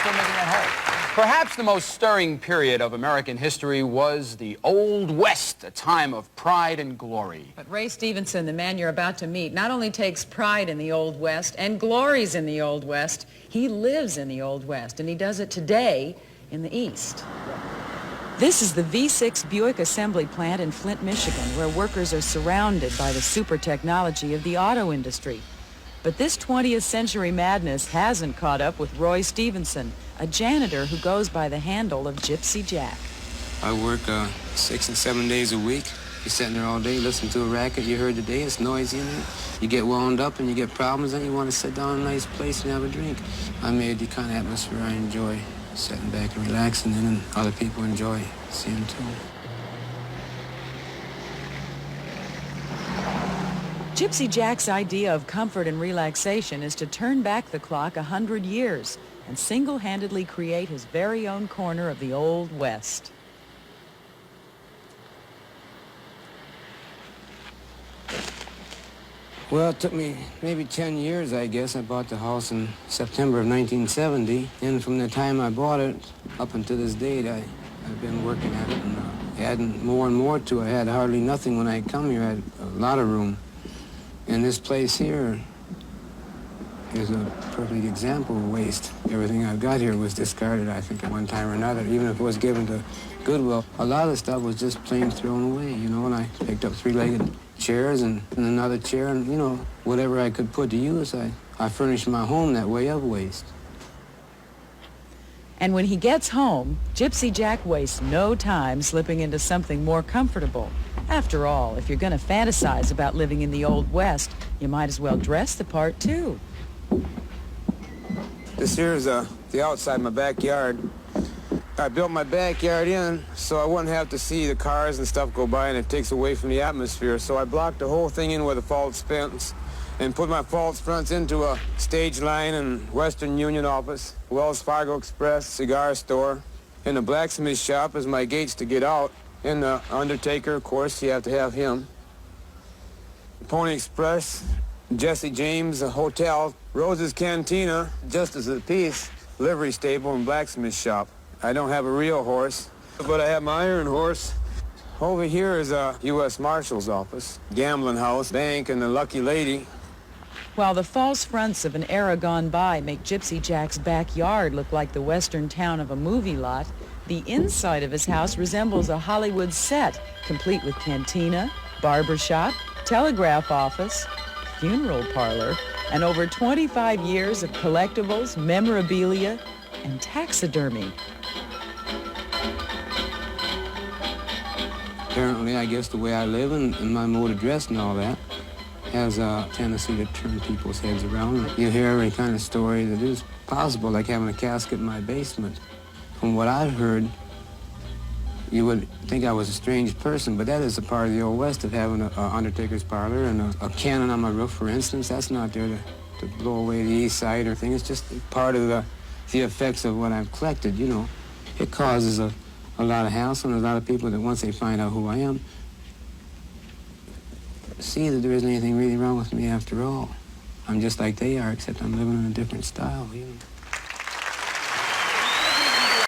still making that home. Perhaps the most stirring period of American history was the Old West, a time of pride and glory. But Ray Stevenson, the man you're about to meet, not only takes pride in the Old West and glories in the Old West, he lives in the Old West, and he does it today in the East. This is the V6 Buick assembly plant in Flint, Michigan, where workers are surrounded by the super technology of the auto industry. But this 20th century madness hasn't caught up with Roy Stevenson, a janitor who goes by the handle of Gypsy Jack. I work 6 and 7 days a week. You're sitting there all day, listening to a racket you heard today. It's noisy in it. You get wound up and you get problems, and you want to sit down in a nice place and have a drink. I made the kind of atmosphere I enjoy, sitting back and relaxing in, and other people enjoy seeing too. Gypsy Jack's idea of comfort and relaxation is to turn back the clock 100 years and single-handedly create his very own corner of the Old West. Well, it took me maybe 10 years, I guess. I bought the house in September of 1970, and from the time I bought it up until this date, I've been working at it and adding more and more to it. I had hardly nothing when I come here. I had a lot of room. And this place here is a perfect example of waste. Everything I've got here was discarded, I think, at one time or another, even if it was given to Goodwill. A lot of the stuff was just plain thrown away, you know, and I picked up three-legged chairs and another chair, and, you know, whatever I could put to use, I furnished my home that way of waste. And when he gets home, Gypsy Jack wastes no time slipping into something more comfortable. After all, if you're going to fantasize about living in the Old West, you might as well dress the part, too. This here is the outside of my backyard. I built my backyard in so I wouldn't have to see the cars and stuff go by, and it takes away from the atmosphere. So I blocked the whole thing in with a false fence and put my false fronts into a stage line and Western Union office, Wells Fargo Express, cigar store, and the blacksmith shop as my gates to get out. And the Undertaker, of course, you have to have him. Pony Express, Jesse James, a hotel, Rose's Cantina, Justice of the Peace, livery stable, and blacksmith shop. I don't have a real horse, but I have my iron horse. Over here is a U.S. Marshal's office, gambling house, bank, and the Lucky Lady. While the false fronts of an era gone by make Gypsy Jack's backyard look like the western town of a movie lot, the inside of his house resembles a Hollywood set, complete with cantina, barber shop, telegraph office, funeral parlor, and over 25 years of collectibles, memorabilia, and taxidermy. Apparently, I guess the way I live and my mode of dress and all that has a tendency to turn people's heads around. You hear every kind of story that is possible, like having a casket in my basement. From what I've heard, you would think I was a strange person, but that is a part of the Old West, of having an Undertaker's parlor and a cannon on my roof, for instance. That's not there to blow away the east side or thing. It's just part of the effects of what I've collected, you know. It causes a lot of hassle, and a lot of people that once they find out who I am, see that there isn't anything really wrong with me after all. I'm just like they are, except I'm living in a different style, you know.